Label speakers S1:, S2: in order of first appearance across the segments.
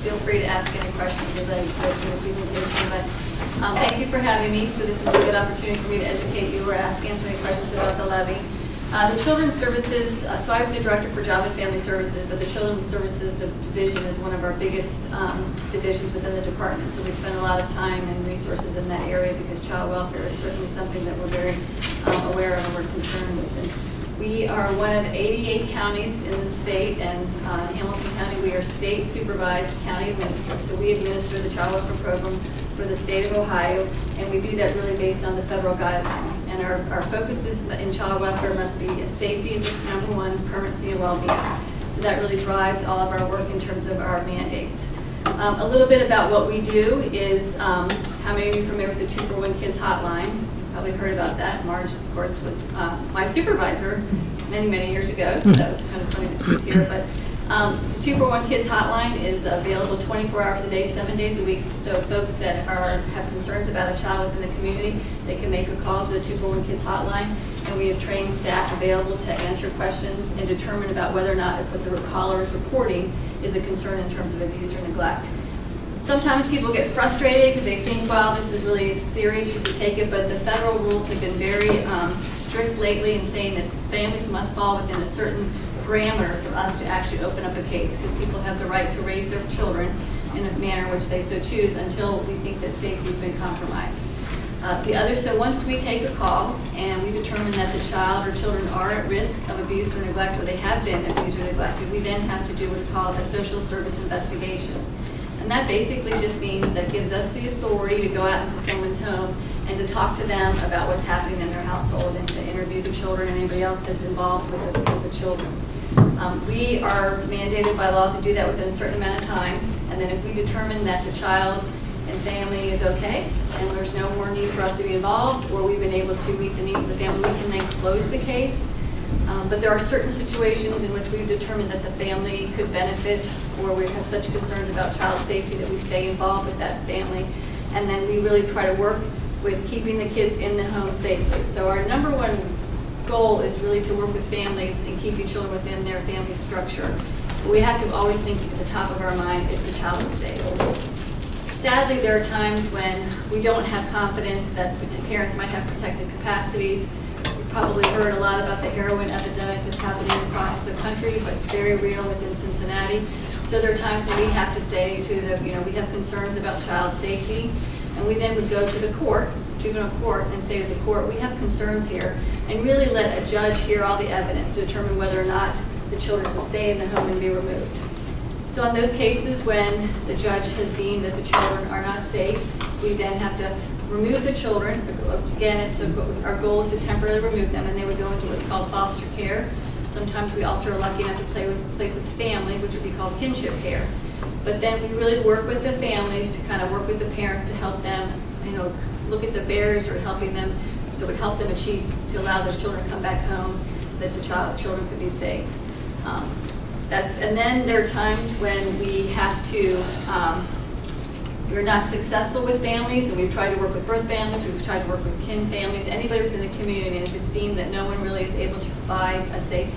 S1: feel free to ask any questions as I go through the presentation. But thank you for having me. So this is a good opportunity for me to educate you or answer any questions about the levy. The Children's Services, so I'm the Director for Job and Family Services, but the Children's Services Division is one of our biggest divisions within the department. So we spend a lot of time and resources in that area because child welfare is certainly something that we're very aware of and we're concerned with. And we are one of 88 counties in the state, and in Hamilton County we are state supervised county administrators. So we administer the child welfare program for the state of Ohio, and we do that really based on the federal guidelines. And our focus is in child welfare must be safety is number one, permanency and well-being. So that really drives all of our work in terms of our mandates. A little bit about what we do is, how many of you are familiar with the 241 Kids Hotline? Probably heard about that. Marge, of course, was my supervisor many, many years ago, so that was kind of funny that she's here. But the 241 Kids Hotline is available 24 hours a day, 7 days a week. So folks that have concerns about a child within the community, they can make a call to the 241 Kids Hotline, and we have trained staff available to answer questions and determine about whether or not what the caller is reporting is a concern in terms of abuse or neglect. Sometimes people get frustrated because they think, wow, this is really serious, you should take it, but the federal rules have been very strict lately in saying that families must fall within a certain parameter for us to actually open up a case, because people have the right to raise their children in a manner which they so choose until we think that safety has been compromised. So once we take a call and we determine that the child or children are at risk of abuse or neglect, or they have been abused or neglected, we then have to do what's called a social service investigation. And that basically just means that gives us the authority to go out into someone's home and to talk to them about what's happening in their household and to interview the children and anybody else that's involved with the children. We are mandated by law to do that within a certain amount of time, and then if we determine that the child and family is okay and there's no more need for us to be involved, or we've been able to meet the needs of the family, we can then close the case. But there are certain situations in which we've determined that the family could benefit, or we have such concerns about child safety that we stay involved with that family, and then we really try to work with keeping the kids in the home safely. So our number one goal is really to work with families and keeping children within their family structure. But we have to always think at the top of our mind if the child is safe. Sadly, there are times when we don't have confidence that the parents might have protective capacities. You've probably heard a lot about the heroin epidemic that's happening across the country, but it's very real within Cincinnati. So there are times when we have to say to the, we have concerns about child safety, and we then would go to the court, juvenile court, and say to the court, we have concerns here, and really let a judge hear all the evidence to determine whether or not the children should stay in the home and be removed. So in those cases when the judge has deemed that the children are not safe, we then have to remove the children. Again, our goal is to temporarily remove them, and they would go into what's called foster care. Sometimes we also are lucky enough to place with family, which would be called kinship care. But then we really work with the families to kind of work with the parents to help them, look at the barriers or helping them that would help them achieve to allow those children to come back home so that the children could be safe. And then there are times when we have to, we're not successful with families, and we've tried to work with birth families, we've tried to work with kin families, anybody within the community, and if it's deemed that no one really is able to provide a safe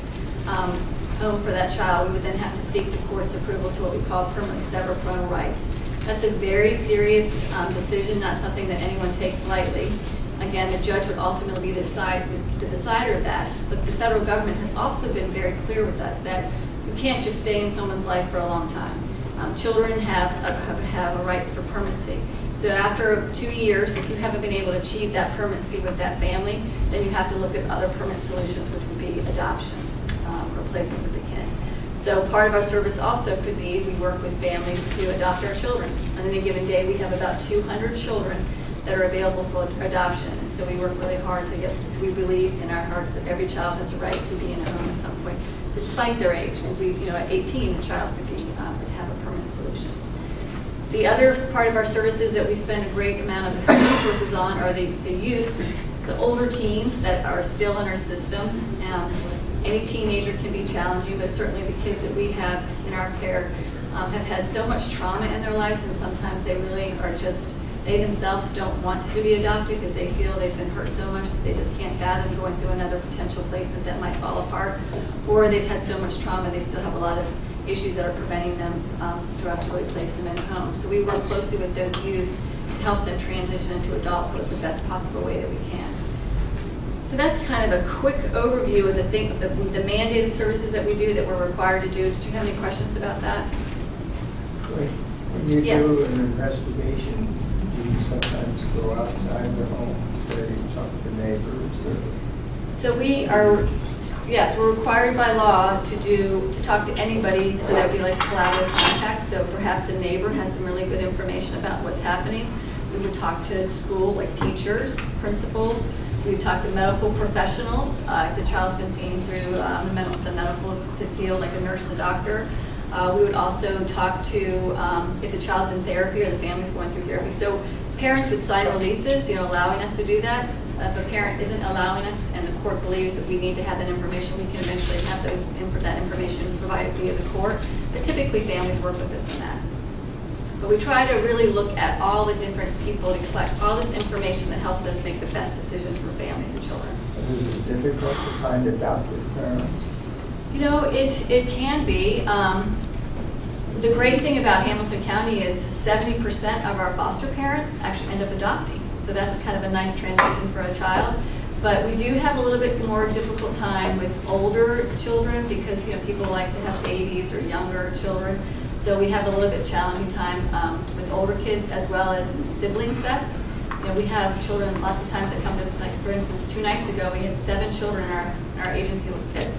S1: home for that child, we would then have to seek the court's approval to what we call permanently sever parental rights. That's a very serious decision, not something that anyone takes lightly. Again, the judge would ultimately be the decider of that, but the federal government has also been very clear with us that you can't just stay in someone's life for a long time. Children have a right for permanency. So after 2 years, if you haven't been able to achieve that permanency with that family, then you have to look at other permanent solutions, which would be adoption or placement with the kin. So part of our service also could be we work with families to adopt our children. On any given day, we have about 200 children that are available for adoption. And so we work really hard to get, because we believe in our hearts that every child has a right to be in a home at some point, despite their age. Because at 18, a child could have a permanent solution. The other part of our services that we spend a great amount of resources on are the youth, the older teens that are still in our system. Any teenager can be challenging, but certainly the kids that we have in our care have had so much trauma in their lives, and sometimes they really are just, they themselves don't want to be adopted because they feel they've been hurt so much that they just can't fathom going through another potential placement that might fall apart, or they've had so much trauma they still have a lot of issues that are preventing them for us to really place them in a home. So we work closely with those youth to help them transition into adulthood the best possible way that we can. So that's kind of a quick overview of the mandated services that we do, that we're required to do. Did you have any questions about that?
S2: When you do an investigation, do you sometimes go outside the home and say, talk to neighbors?
S1: So we are, yes, we're required by law to talk to anybody, so that would be like collaborative contact. So perhaps a neighbor has some really good information about what's happening. We would talk to school, like teachers, principals. We would talk to medical professionals. If the child's been seen through the medical field, like a nurse, a doctor. We would also talk to if the child's in therapy or the family's going through therapy. So parents would sign releases, allowing us to do that. If a parent isn't allowing us and the court believes that we need to have that information, we can eventually have that information provided via the court. But typically families work with us in that. But we try to really look at all the different people to collect all this information that helps us make the best decisions for families and children.
S2: Is it difficult to find adoptive parents?
S1: It can be. The great thing about Hamilton County is 70% of our foster parents actually end up adopting. So that's kind of a nice transition for a child. But we do have a little bit more difficult time with older children because people like to have babies or younger children. So we have a little bit challenging time with older kids as well as sibling sets. We have children lots of times that come to us, like for instance, 2 nights ago we had 7 children in our agency that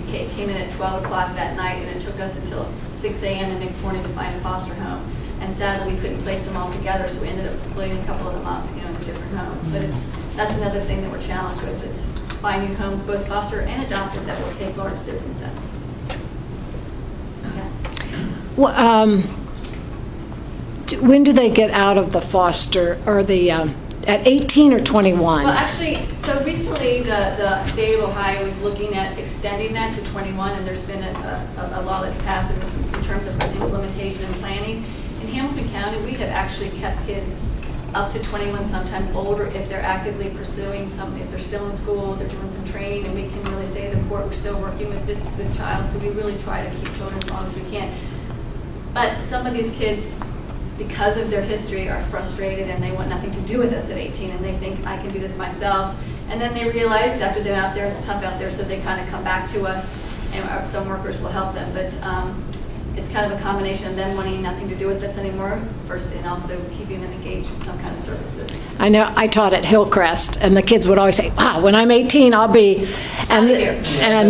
S1: came in at 12 o'clock that night, and it took us until 6 a.m. the next morning to find a foster home. And sadly we couldn't place them all together, so we ended up splitting a couple of them up into different homes. But that's another thing that we're challenged with, is finding homes, both foster and adoptive, that will take large sibling sets. Yes.
S3: Well, when do they get out of the foster, or the at 18 or 21?
S1: Well, actually, so recently the state of Ohio is looking at extending that to 21, and there's been a law that's passed in terms of implementation and planning. In Hamilton County, we have actually kept kids up to 21, sometimes older, if they're actively pursuing something, if they're still in school, they're doing some training, and we can really say to the court, we're still working with this child, so we really try to keep children as long as we can. But some of these kids, because of their history, are frustrated and they want nothing to do with us at 18, and they think, I can do this myself. And then they realize after they're out there, it's tough out there, so they kind of come back to us, and some workers will help them. But it's kind of a combination of them wanting nothing to do with us anymore, first, and also keeping them engaged in some kind of services.
S3: I know I taught at Hillcrest, and the kids would always say, wow, when I'm 18, I'll be... And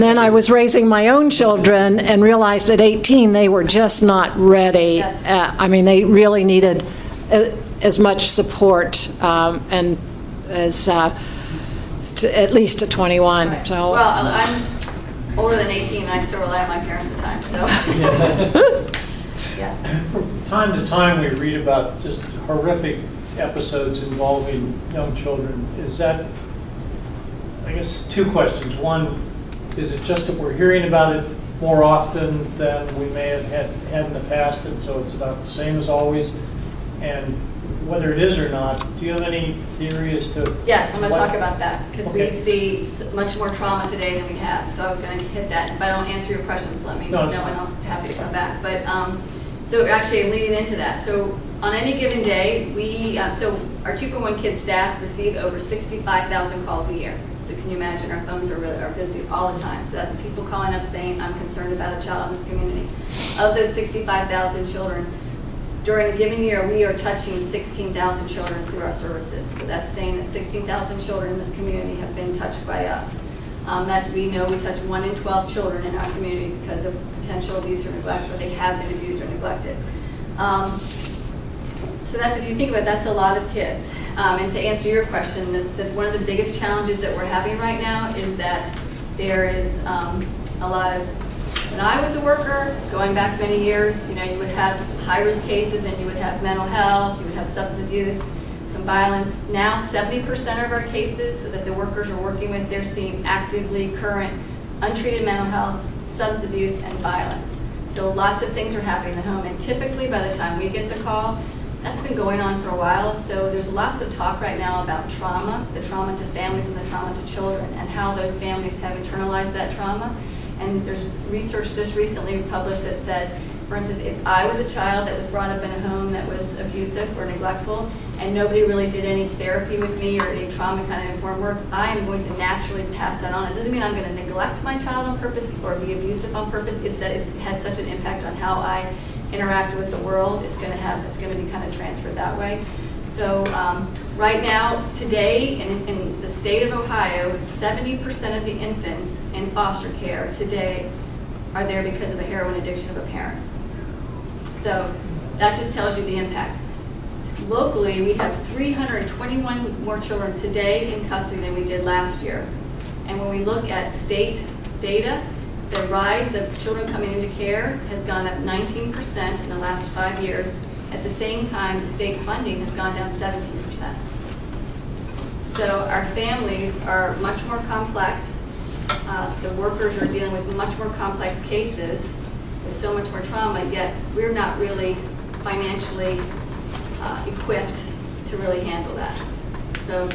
S3: then I was raising my own children and realized at 18 they were just not ready.
S1: Yes.
S3: They really needed as much support and as at least to 21.
S1: Right.
S3: So.
S1: Well, I'm older than 18, and I still rely on my parents at times, so. Yes.
S4: From time to time, we read about just horrific episodes involving young children. Is that, I guess, 2 questions. One, is it just that we're hearing about it more often than we may have had in the past, and so it's about the same as always? And whether it is or not, do you have any theory as to... Yes,
S1: I'm going to talk about that, because
S4: Okay.
S1: we see much more trauma today than we have. So I was going to hit that. If I don't answer your questions, let me know, and I'll be happy to come back. But so actually, I'm leading into that. So on any given day, so our 241 Kids staff receive over 65,000 calls a year. So can you imagine, our phones are busy all the time. So that's people calling up saying, I'm concerned about a child in this community. Of those 65,000 children, during a given year, we are touching 16,000 children through our services. So that's saying that 16,000 children in this community have been touched by us. That we know we touch 1 in 12 children in our community because of potential abuse or neglect, or they have been abused or neglected. So that's, if you think about it, that's a lot of kids. And to answer your question, one of the biggest challenges that we're having right now is that there is a lot of, when I was a worker, going back many years, you would have high-risk cases, and you would have mental health, you would have substance abuse, some violence. Now 70% of our cases that the workers are working with, they're seeing actively current untreated mental health, substance abuse, and violence. So lots of things are happening in the home, and typically by the time we get the call, that's been going on for a while. So there's lots of talk right now about trauma, the trauma to families and the trauma to children, and how those families have internalized that trauma. And there's research just recently published that said, for instance, if I was a child that was brought up in a home that was abusive or neglectful, and nobody really did any therapy with me or any trauma kind of informed work, I am going to naturally pass that on. It doesn't mean I'm going to neglect my child on purpose or be abusive on purpose. It's that it's had such an impact on how I interact with the world. It's going to be kind of transferred that way. So right now, today, in the state of Ohio, 70% of the infants in foster care today are there because of a heroin addiction of a parent. So that just tells you the impact. Locally, we have 321 more children today in custody than we did last year. And when we look at state data, the rise of children coming into care has gone up 19% in the last 5 years. At the same time, the state funding has gone down 17%. So our families are much more complex. The workers are dealing with much more complex cases with so much more trauma, yet we're not really financially equipped to really handle that. So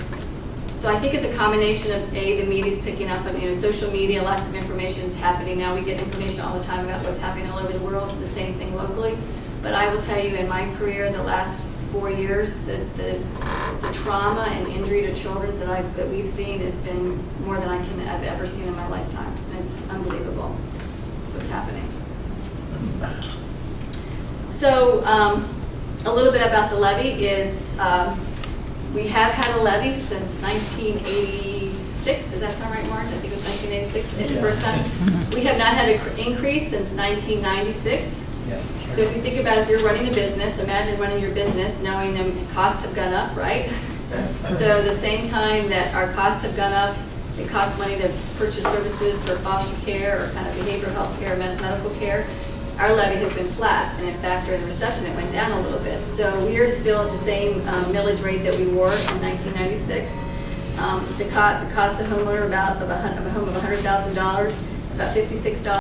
S1: I think it's a combination of the media's picking up on social media, lots of information is happening now. We get information all the time about what's happening all over the world, the same thing locally. But I will tell you, in my career, the last 4 years, the trauma and injury to children that we've seen has been more than I've ever seen in my lifetime. And it's unbelievable what's happening. So a little bit about the levy is we have had a levy since 1986. Does that sound right, Mark? I think it was 1986. It's the first time. We have not had an increase since 1996.
S2: Yeah.
S1: So if you think about if you're running a business, imagine running your business knowing the costs have gone up, right? So the same time that our costs have gone up, it costs money to purchase services for foster care or kind of behavioral health care, medical care. Our levy has been flat, and in fact, during the recession, it went down a little bit. So we are still at the same millage rate that we were in 1996. The cost of homeowner of a home of $100,000, about $56.